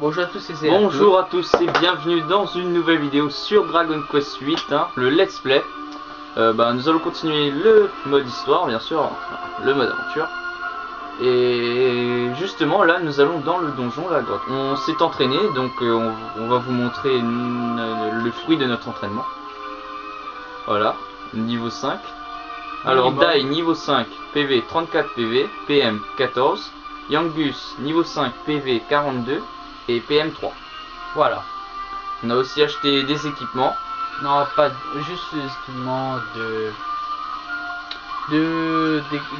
Bonjour à tous Bonjour à tous et bienvenue dans une nouvelle vidéo sur Dragon Quest 8, le let's play. Nous allons continuer le mode histoire, bien sûr, le mode aventure. Et justement là nous allons dans le donjon, la grotte. On s'est entraîné, donc on va vous montrer le fruit de notre entraînement. Voilà, niveau 5. Alors Dai niveau 5, PV 34 PV, PM 14. Yangus niveau 5, PV 42 et PM 3. Voilà. On a aussi acheté des équipements. Non, pas juste des équipements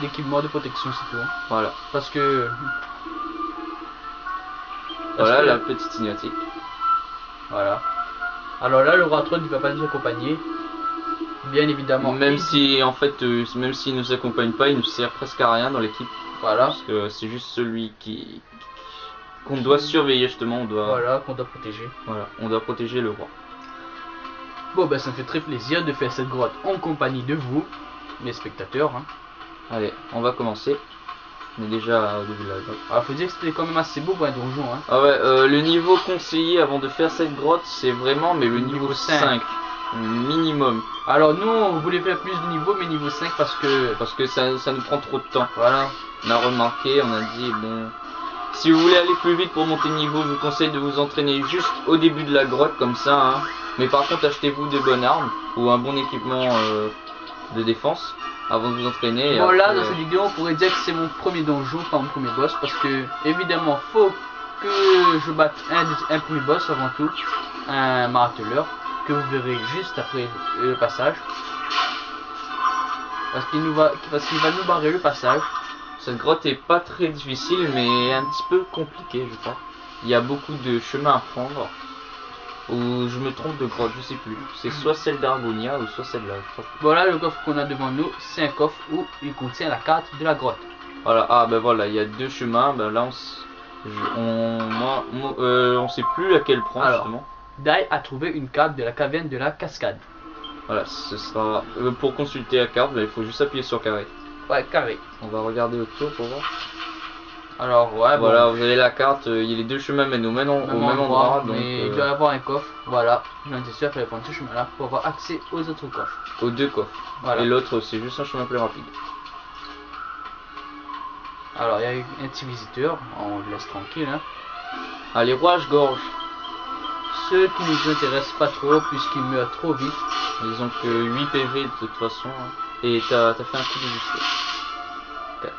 d'équipements de protection, c'est tout. Voilà. Parce que voilà la petite cinématique. Voilà. Alors là, le roi Trône ne va pas nous accompagner. Bien évidemment. Même si en fait, même s'il nous accompagne pas, il nous sert presque à rien dans l'équipe. Voilà. Parce que c'est juste celui qu'on doit surveiller justement. Voilà, qu'on doit protéger. Voilà, on doit protéger le roi. Bon, bah ça me fait très plaisir de faire cette grotte en compagnie de vous, mes spectateurs. Allez, on va commencer. On est déjà au début de la grotte. Alors, faut dire que c'était quand même assez beau pour un donjon. Ah ouais, le niveau conseillé avant de faire cette grotte, c'est vraiment le niveau 5. Minimum. Alors nous on voulait faire plus de niveau, mais niveau 5 parce que ça nous prend trop de temps. Voilà. On a remarqué, on a dit bon, si vous voulez aller plus vite pour monter de niveau, je vous conseille de vous entraîner juste au début de la grotte comme ça. Mais par contre achetez-vous de bonnes armes ou un bon équipement de défense avant de vous entraîner. Bon là dans cette vidéo on pourrait dire que c'est mon premier donjon, pas mon premier boss, parce que évidemment faut que je batte un premier boss avant tout, un marteleur, que vous verrez juste après le passage, parce qu'il va nous barrer le passage. Cette grotte est pas très difficile mais un petit peu compliquée, je crois. Il y a beaucoup de chemins à prendre. Ou je me trompe de grotte, je sais plus. C'est soit celle d'Argonia ou soit celle-là, je crois. Voilà, le coffre qu'on a devant nous, c'est un coffre où il contient la carte de la grotte. Voilà, ah ben voilà, il y a deux chemins. Ben là on sait plus laquelle prendre. Alors, justement. Dai a trouvé une carte de la caverne de la cascade. Voilà, ce sera pour consulter la carte, il faut juste appuyer sur carré. Ouais, carré. On va regarder autour pour voir. Alors ouais, voilà, bon, vous avez la carte, il y a les deux chemins mènent au même endroit, donc il doit y avoir un coffre. Voilà, j'en étais sûr qu'il fallait prendre ce chemin là pour avoir accès aux autres coffres. Aux deux coffres. Voilà. Et l'autre c'est juste un chemin plus rapide. Alors il y a un petit visiteur, on le laisse tranquille. Allez, rouage-gorge. Ceux qui nous intéressent pas trop puisqu'ils meurent trop vite. Ils ont que 8 PV de toute façon. Et t'as fait un coup de justesse.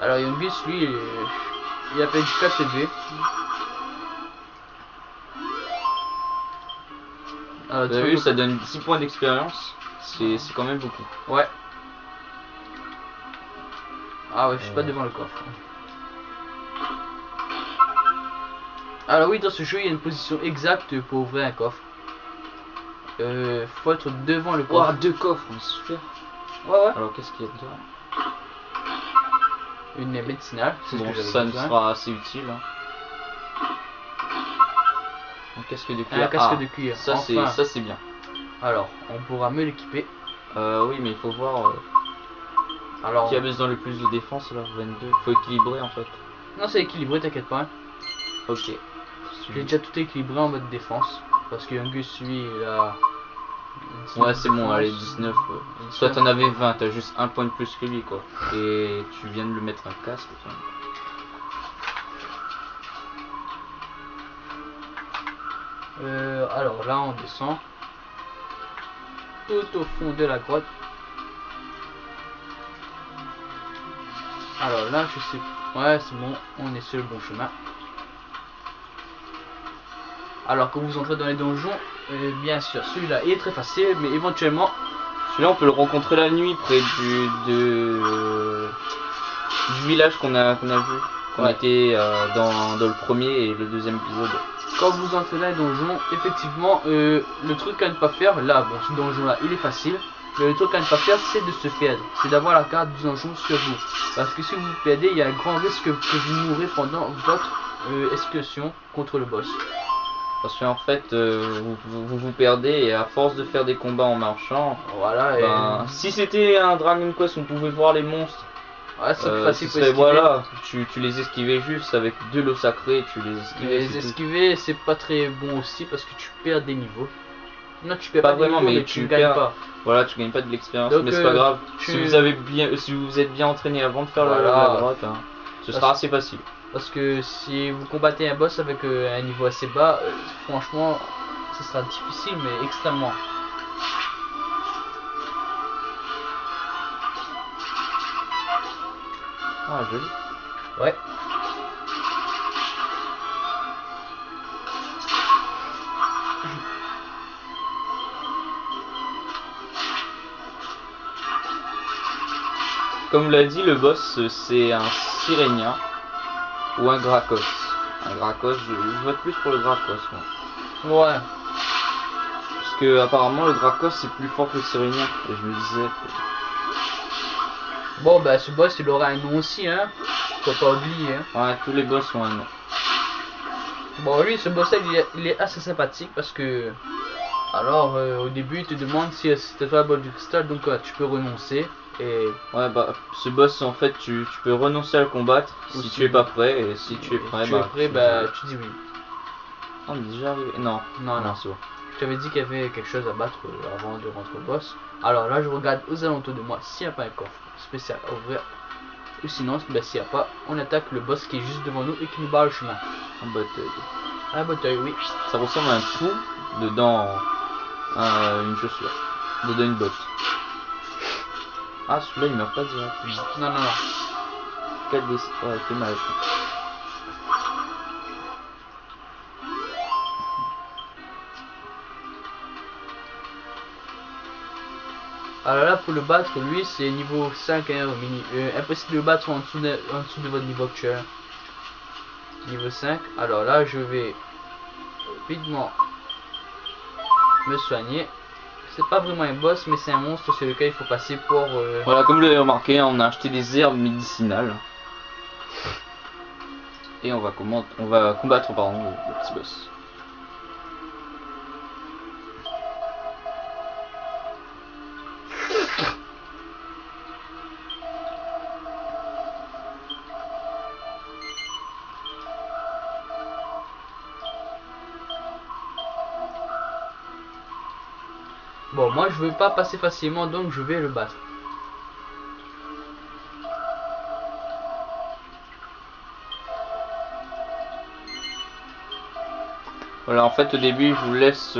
Alors Yangus lui il a perdu 4 PV. Alors tu as vu, ça donne 10 points d'expérience. C'est quand même beaucoup. Ouais. Ah ouais, je suis pas devant le coffre. Alors oui, dans ce jeu il y a une position exacte pour ouvrir un coffre. Faut être devant le coffre. Oh, deux coffres, super. Ouais. Alors qu'est-ce qu'il y a dedans? Une médicinale, c'est bon, ce que ça nous sera assez utile. Un casque de cuir. Un casque de cuir. Ça c'est bien. Alors, on pourra mieux l'équiper. Oui, mais il faut voir alors qui a besoin le plus de défense. Alors 22. Faut équilibrer en fait. Non, c'est équilibré, t'inquiète pas. Ok. J'ai déjà tout équilibré en mode défense. Parce que Yangus lui il a... Ouais, c'est bon, allez, 19. Soit t'en avais 20, t'as juste un point de plus que lui quoi. Et tu viens de le mettre un casque. Alors là on descend tout au fond de la grotte. Alors là je sais, ouais c'est bon, on est sur le bon chemin. Alors quand vous entrez dans les donjons, bien sûr celui-là est très facile, mais éventuellement celui-là on peut le rencontrer la nuit près du village qu'on a vu, qu'on était dans le premier et le deuxième épisode. Quand vous entrez dans les donjons, effectivement le truc à ne pas faire, là bon ce donjon là il est facile, mais le truc à ne pas faire c'est de se perdre, c'est d'avoir la carte du donjon sur vous, parce que si vous vous perdez il y a un grand risque que vous mourrez pendant votre excursion contre le boss. Parce qu'en fait vous perdez et à force de faire des combats en marchant, voilà, si c'était un Dragon Quest on pouvait voir les monstres Ouais, c'est plus facile ce pour serait, esquiver. voilà, tu les esquivais juste avec de l'eau sacrée, tu les esquivais. Les c'est tout. esquiver, c'est pas très bon aussi parce que tu perds des niveaux. Non, tu perds Pas pas des vraiment, niveaux, mais mais tu tu gagnes perds. pas. Voilà, tu gagnes pas de l'expérience, Donc, mais c'est pas grave. tu- Si vous avez bien, si vous êtes bien entraîné avant de faire Voilà. la grotte, hein, ce sera assez facile. Parce que si vous combattez un boss avec un niveau assez bas, franchement, ce sera difficile, mais extrêmement. Ah, joli. Ouais. Comme l'a dit le boss, c'est un Sirénien ou un Grakos. Un Grakos, je vote plus pour le Grakos, moi. Ouais. Parce que apparemment le Grakos c'est plus fort que le Sirénien. Et je me disais que... Bon, bah, ce boss, il aura un nom aussi, hein. Faut pas oublier, hein. Ouais, tous les boss ont un nom. Bon, lui, ce boss-là, il est assez sympathique parce que... Alors, au début, il te demande si c'était toi la boîte du cristal, donc tu peux renoncer. Et Ouais, bah ce boss en fait tu peux renoncer à le combattre Ou si si- tu es pas prêt, et si tu es prêt, tu es prêt, tu bah, dis... tu dis oui. On est déjà arrivé. Non, Non. c'est bon. Je t'avais dit qu'il y avait quelque chose à battre avant de rentrer au boss. Alors là, je regarde aux alentours de moi s'il n'y a pas un coffre spécial à ouvrir. Ou sinon, bah, s'il n'y a pas, on attaque le boss qui est juste devant nous et qui nous barre le chemin. Un bataille. Un bataille, oui. Ça ressemble à un trou dedans une chaussure, dedans une botte. Ah, celui-là il meurt pas directement. Non. 4 des... Ouais, c'est mal. Alors là, pour le battre, lui, c'est niveau 5, hein, impossible de le battre en dessous de votre niveau actuel. Niveau 5. Alors là, je vais rapidement me soigner. C'est pas vraiment un boss, mais c'est un monstre sur lequel il faut passer pour... Voilà, comme vous l'avez remarqué, on a acheté des herbes médicinales. Et on va combattre pardon, le petit boss. Bon, moi je veux pas passer facilement, donc je vais le battre. Voilà, en fait au début je vous laisse...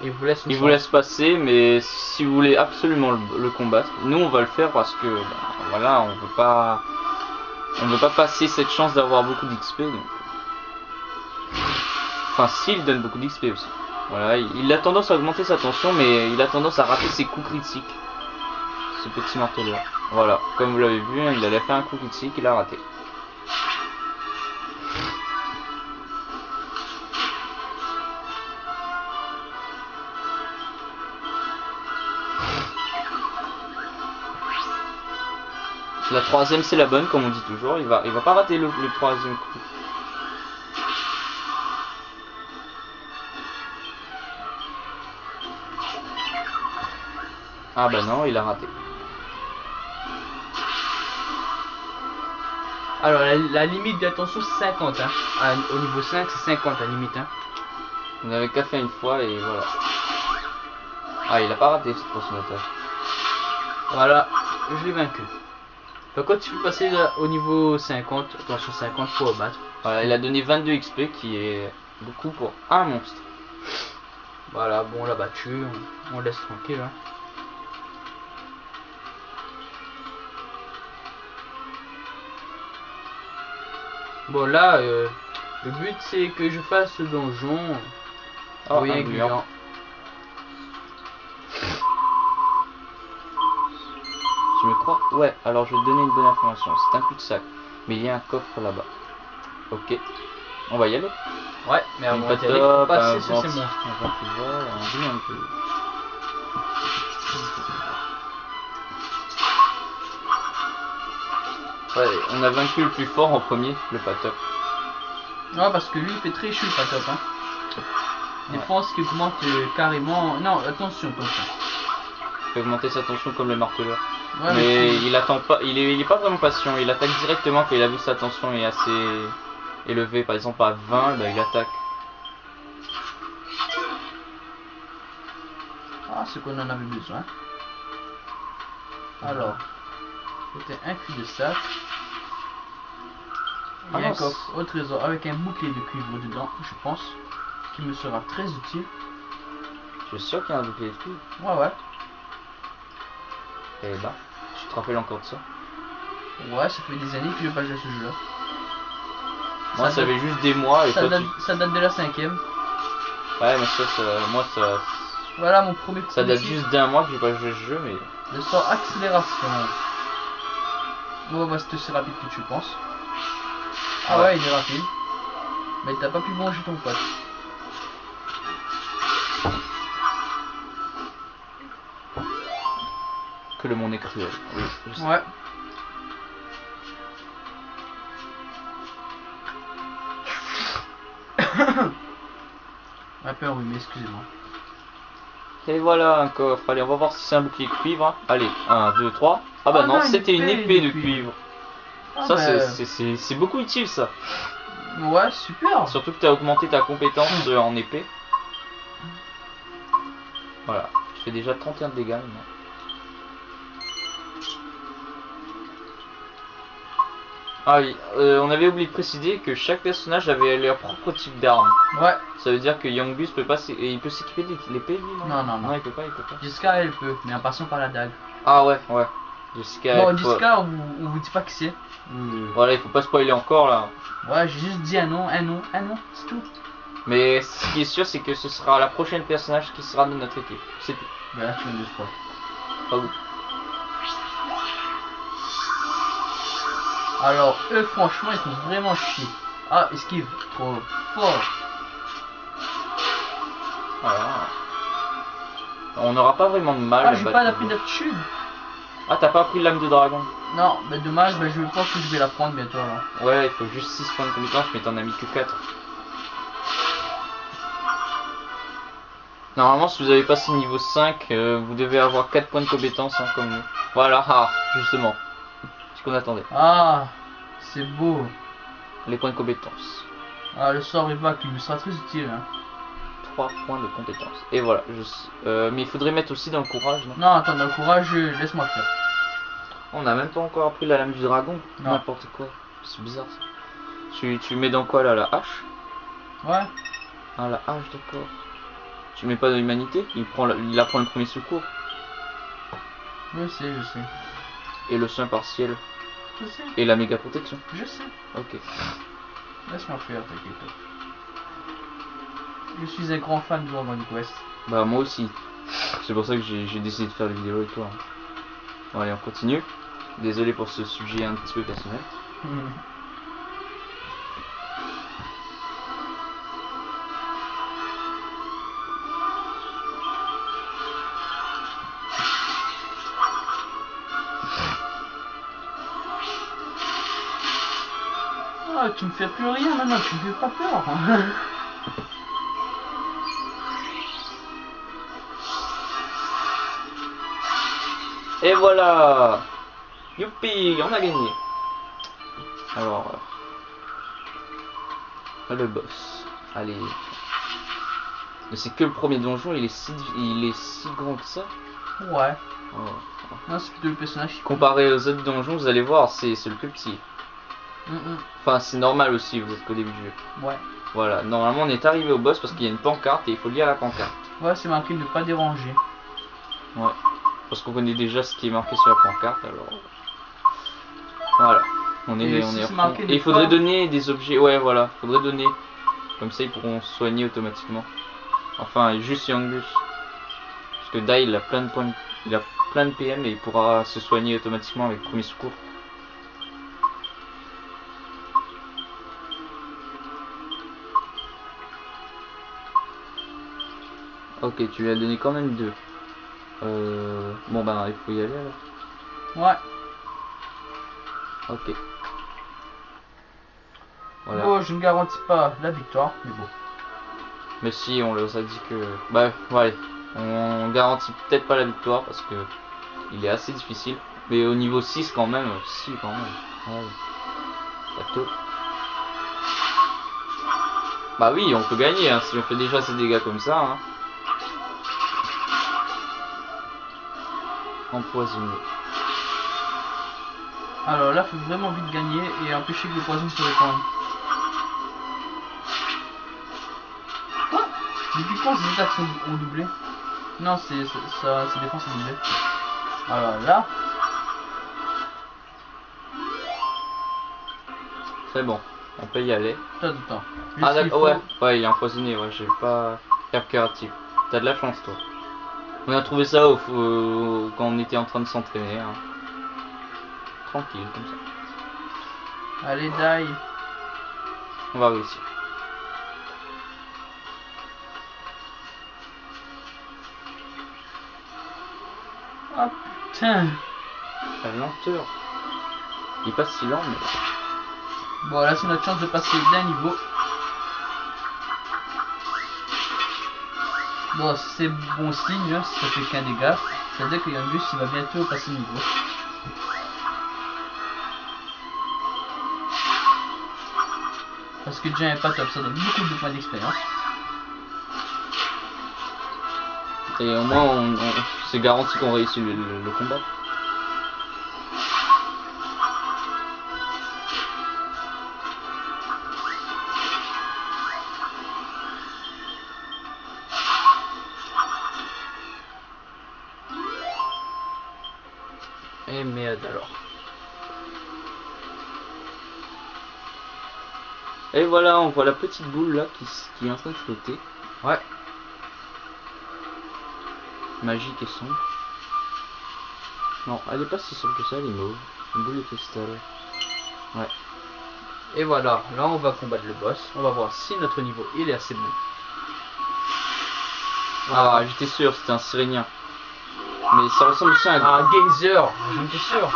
Il vous laisse une Il vous chance. laisse passer, mais si vous voulez absolument le combattre, nous on va le faire parce que voilà, on veut pas passer cette chance d'avoir beaucoup d'XP. Donc... Enfin, s'il donne beaucoup d'XP aussi. Voilà, il a tendance à augmenter sa tension, mais il a tendance à rater ses coups critiques. Ce petit marteau-là. Voilà, comme vous l'avez vu, hein, il allait faire un coup critique, il a raté. La troisième c'est la bonne, comme on dit toujours, il va pas rater le troisième coup. Ah bah non, il a raté. Alors la limite d'attention c'est 50, hein. Au niveau 5 c'est 50 la limite, hein. On n'avait qu'à faire une fois et voilà. Ah, il a pas raté cette transformateur. Voilà, je l'ai vaincu. Donc quand tu peux passer au niveau 50, attention 50 pour le battre. Voilà, il a donné 22 XP qui est beaucoup pour un monstre. Voilà, bon on l'a battu, on laisse tranquille, hein. Bon là, le but c'est que je fasse ce donjon. Oh, Oui, un un gluant. gluant. Je me crois. Ouais, alors je vais te donner une bonne information. C'est un cul-de-sac. Mais il y a un coffre là-bas. Ok. On va y aller. Ouais, mais Une avant d'y aller, patope, faut passer un sur ces monstres. un ventivore, un gluant un peu. Ouais, on a vaincu le plus fort en premier, le patop. Non, parce que lui il fait très chaud le patop, hein. Ouais. Défense qui augmente carrément. Non, attention. Il peut augmenter sa tension comme le marteleur. Ouais, mais il attend pas, il est pas vraiment patient, il attaque directement quand il a vu que sa tension est assez élevée, par exemple à 20, bah, il attaque. Ah, ce qu'on en avait besoin. Alors, c'était un cul de sac. Il y a Ah un non, coffre au trésor avec un bouclier de cuivre dedans, je pense, qui me sera très utile. je suis sûr qu'il y a un bouclier de cuivre. Ouais, ouais. Et bah, tu te rappelles encore de ça? Ouais, ça fait des années que je pas joué à ce jeu-là. Moi, ça fait juste des mois et ça toi date, tu... ça date de la 5ème. Ouais, mais moi ça... Voilà mon premier Ça date primitif. juste d'un mois que j'ai pas joué à ce jeu, mais... Le sort accélération. Bon, bah c'est aussi rapide que tu le penses. Ah ouais, il est rapide. Mais t'as pas pu manger ton pote. Que le monde est cruel. Oui, je sais. Ouais. Un peu enrhumé, excusez-moi. Et voilà un coffre. Allez, on va voir si c'est un bouclier de cuivre. Hein. Allez, 1, 2, 3. Ah bah Ah non, non, c'était une épée de cuivre. Ah Ça, bah, c'est beaucoup utile ça. ouais, super. Surtout que tu as augmenté ta compétence en épée. Voilà, je fais déjà 31 de dégâts maintenant. Ah oui, on avait oublié de préciser que chaque personnage avait leur propre type d'arme. Ouais. Ça veut dire que Youngus peut pas il peut s'équiper de l'épée lui, non? Non, non, non. Non, il peut pas, il peut pas. Jessica, elle peut, mais en passant par la dague. Ah ouais, ouais. Jessica, Bon, il faut... Jessica, on vous dit pas qui c'est. Voilà, il faut pas spoiler encore là. Ouais, j'ai juste dit un nom, c'est tout. Mais ce qui est sûr, c'est que ce sera la prochaine personnage qui sera de notre équipe. C'est tout. Bah là, tu viens de spoil. Pas vous. Alors, eux, franchement, ils font vraiment chier. Ah, esquive, trop fort. Voilà. On n'aura pas vraiment de mal. Ah, j'ai pas d'appui d'aptitude. Ah, t'as pas pris l'âme de dragon? Non, bah dommage, bah, je pense que je vais la prendre bientôt alors. Ouais, il faut juste 6 points de compétence, mais t'en as mis que 4. Normalement, si vous avez passé niveau 5, vous devez avoir 4 points de compétence, hein, comme nous. Voilà, ah, justement. Ce qu'on attendait. Ah, c'est beau. Les points de compétence. Ah, le sort évoque, il me sera très utile. Hein. 3 points de compétence. Et voilà, mais il faudrait mettre aussi dans le courage, non? Non, attends, dans le courage, laisse-moi faire. On n'a même pas encore appris la lame du dragon. Non. N'importe quoi. C'est bizarre ça. Tu mets dans quoi là, la hache? Ouais. Ah, la hache, d'accord. Tu mets pas dans l'humanité? Il apprend le premier secours. Je sais, je sais. Et le soin partiel. Je sais. Et la méga protection. Je sais. Ok. Laisse-moi faire, t'inquiète pas. Je suis un grand fan de Dragon Quest. Bah moi aussi. C'est pour ça que j'ai décidé de faire la vidéo avec toi. Bon allez, on continue. Désolé pour ce sujet un petit peu personnel. Ah, tu me fais plus rien maintenant, tu me fais pas peur. Et voilà. Youpi, on a gagné. Alors, le boss. Allez. Mais c'est que le premier donjon, il est si grand que ça. Ouais. Oh. Non, c'est plutôt le personnage qui... Comparé aux autres donjons, vous allez voir, c'est le plus petit. Enfin, c'est normal aussi, vous êtes qu'au début du jeu. Ouais. Voilà, normalement on est arrivé au boss parce qu'il y a une pancarte et il faut lire la pancarte. Ouais, c'est marqué ne pas déranger. Ouais. Parce qu'on connaît déjà ce qui est marqué sur la pancarte, alors... Voilà. On est à fond. Et il faudrait donner des objets, ouais voilà, faudrait donner. Comme ça ils pourront se soigner automatiquement. Enfin, juste Youngus. Parce que Dai il a plein de points, il a plein de PM et il pourra se soigner automatiquement avec premier secours. Ok, tu lui as donné quand même 2. Bon bah il faut y aller alors. Ouais. Ok. Voilà. Bon, je ne garantis pas la victoire, mais bon. Mais si, on leur a dit que... Bah ouais, on garantit peut-être pas la victoire parce que il est assez difficile. Mais au niveau 6 quand même, si quand même. Ouais. Bateau. Bah oui, on peut gagner hein, si on fait déjà ces dégâts comme ça. Hein. Empoisonné. Alors là, faut vraiment vite gagner et empêcher que le poison se répande. Quoi? Depuis quand ces attaques ont doublé? Non, ses défenses ont doublé. Alors là. C'est bon, on peut y aller. Attends. Ah d'accord, ouais, il est empoisonné, ouais, j'ai pas herbe curative. T'as de la chance toi. On a trouvé ça quand on était en train de s'entraîner. Hein. Tranquille comme ça. Allez, die. On va réussir. Oh putain. La lenteur. Il passe si lent mais... Bon là c'est notre chance de passer d'un niveau. Bon c'est bon signe, hein, si ça fait qu'un dégât. Ça veut dire que Yangus il va bientôt passer le niveau. Parce que déjà un pas top, ça donne beaucoup de points d'expérience. Et au moins c'est garanti qu'on réussit le combat. Et merde alors. Et voilà, on voit la petite boule là qui est en train de flotter. Ouais. Magique et sombre. Non, elle est pas si sombre que ça, elle est mauve. Une boule de cristal. Ouais. Et voilà, là on va combattre le boss. On va voir si notre niveau il est assez bon. Ah, j'étais sûr, c'était un Sirénien. Mais ça ressemble aussi à un... Ah, Geyser, j'en étais sûr.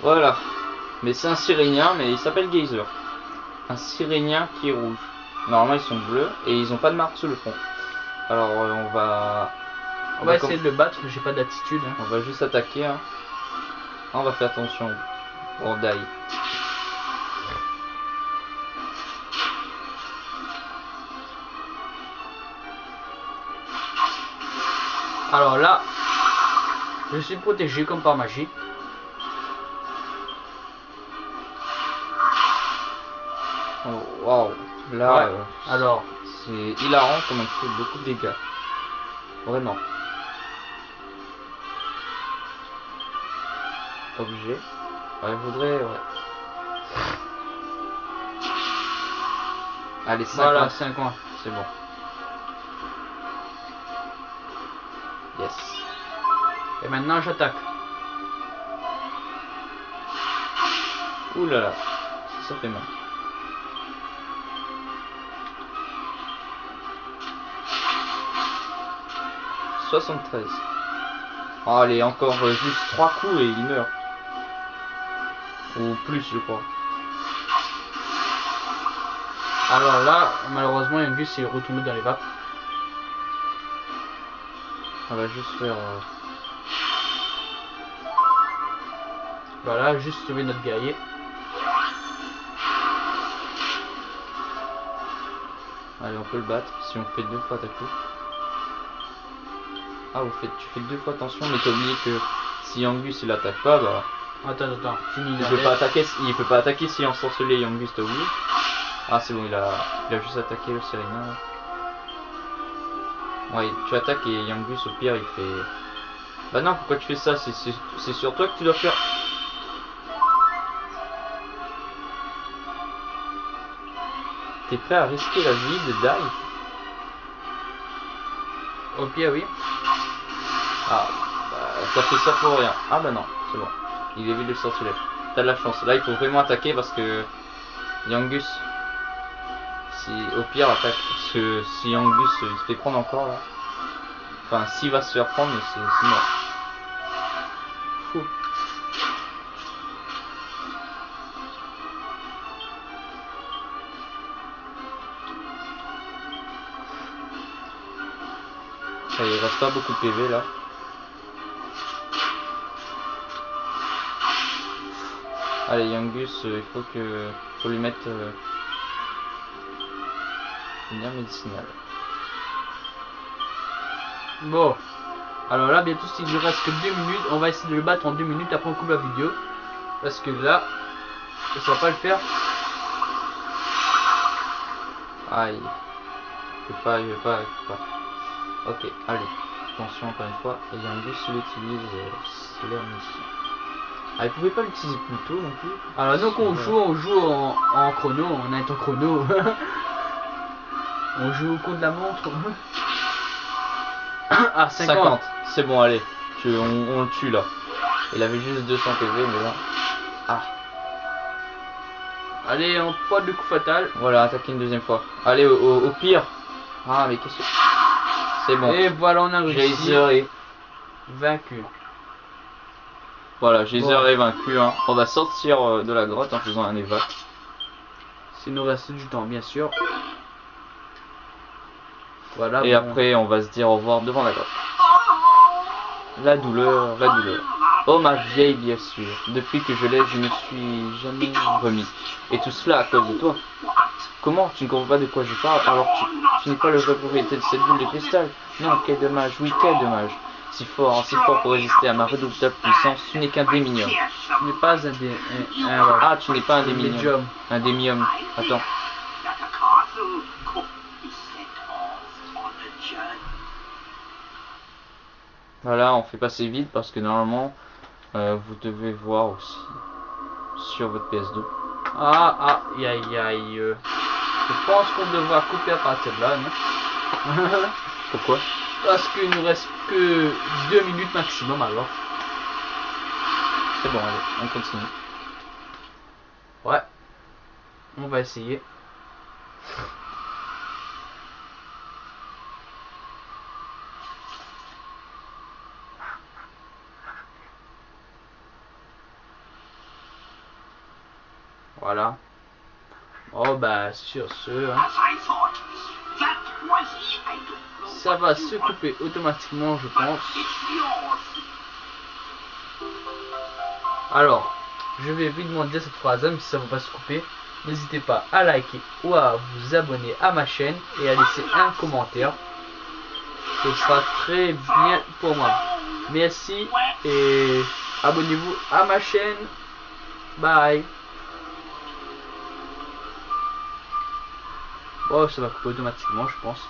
Voilà. Mais c'est un Sirénien, mais il s'appelle Geyser. Un Sirénien qui est rouge. Normalement ils sont bleus et ils ont pas de marque sur le front. Alors on va essayer de le battre, j'ai pas d'attitude. Hein. On va juste attaquer. Hein. On va faire attention. On die. Alors là, je suis protégé comme par magie. Oh, waouh. Là, ouais. Alors, c'est hilarant comme elle fait beaucoup de dégâts. Vraiment. Objet. Ouais, je voudrais... Ouais. Allez, 5 voilà, coins. 5 coins. C'est bon. Yes. Et maintenant j'attaque. Ouh là là. Ça fait mal. « 73. Oh, allez, encore juste 3 coups et il meurt. Ou plus, je crois. Alors là, malheureusement, Yangus est retourné dans les vapes. On va juste faire... Voilà, juste sauver notre guerrier. Allez, on peut le battre si on fait 2 fois ta coup. Ah, tu fais 2 fois attention, mais t'as oublié que si Yangus il attaque pas, bah... Attends, fini. Il peut pas attaquer si ensorcelé Yangus, t'as oublié. Ah, c'est bon, il a juste attaqué le Sirénien. Ouais, tu attaques et Yangus au pire il fait... Bah non, pourquoi tu fais ça? C'est sur toi que tu dois faire... T'es prêt à risquer la vie de Die? Au pire, oui. Ah, bah t'as fait ça pour rien. Ah bah non, c'est bon. Il évite le sortilège. T'as de la chance. Là il faut vraiment attaquer parce que... Yangus... Si au pire attaque. Parce que si Yangus il se fait prendre encore là... Enfin s'il va se faire prendre, c'est mort. Fou. ça il reste pas beaucoup de PV là. Allez, Yangus, il faut lui mettre une bière médicinale. Bon, alors là, bientôt, s'il ne reste que 2 minutes, on va essayer de le battre en 2 minutes. Après, on coupe la vidéo. Parce que là, ça va pas le faire. Aïe. Il veut pas. Ok, allez. Attention encore une fois. Et Yangus l'utilise l'herméticien. Ah, il pouvait pas l'utiliser plus tôt non plus. Alors, donc, on joue en chrono. On a un temps chrono. On joue au compte de la montre. Ah, 50. C'est bon, allez. On le tue là. Il avait juste 200 PV, mais là. Ah. Allez, on prend le coup fatal. Voilà, attaquer une deuxième fois. Allez, au pire. Ah, mais qu'est-ce que. C'est bon. Et voilà, on a réussi. Geyser est vaincu. Voilà, Geyser Bon. est vaincu. Hein. On va sortir de la grotte en faisant un évac. S'il nous reste du temps, bien sûr. Voilà. Et bon. après, on va se dire au revoir devant la grotte. La douleur, la douleur. Oh ma vieille, bien sûr. Depuis que je l'ai, je ne suis jamais remis. Et tout cela à cause de toi. Comment? Tu ne comprends pas de quoi je parle? Alors tu n'es pas le vrai propriétaire de cette boule de cristal? Non, quel dommage, oui, quel dommage. Si fort pour résister à ma redoutable puissance, tu n'es qu'un déminium. Tu n'es pas un dé... Ah, tu n'es pas un déminium. médium. Un démium. Attends. Voilà, on fait passer vite parce que normalement, vous devez voir aussi sur votre PS2. Ah, aïe. Je pense qu'on devra couper à partir de là, non? Pourquoi? Parce qu'il nous reste que 2 minutes maximum alors. C'est bon, allez, on continue. Ouais. On va essayer. Voilà. Oh bah sur ce, hein, ça va se couper automatiquement, je pense. Alors, je vais évidemment dire cette phrase, même si ça ne va pas se couper. N'hésitez pas à liker ou à vous abonner à ma chaîne et à laisser un commentaire. Ce sera très bien pour moi. Merci et abonnez-vous à ma chaîne. Bye. Oh, ça va couper automatiquement, je pense.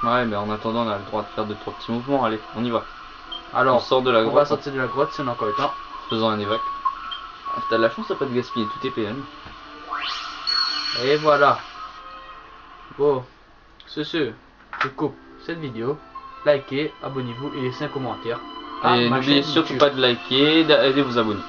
Ouais, mais en attendant, on a le droit de faire 2-3 petits mouvements. Allez, on y va. Alors, on sort de la on grotte. va sortir de la grotte si on a encore le temps. Faisant un évac. Ah, t'as de la chance, t'as pas de gaspiller tout tes PM. Et voilà. Bon, c'est ce. Je coupe cette vidéo. Likez, abonnez-vous et laissez un commentaire. Et n'oubliez surtout pas de liker et de vous abonner.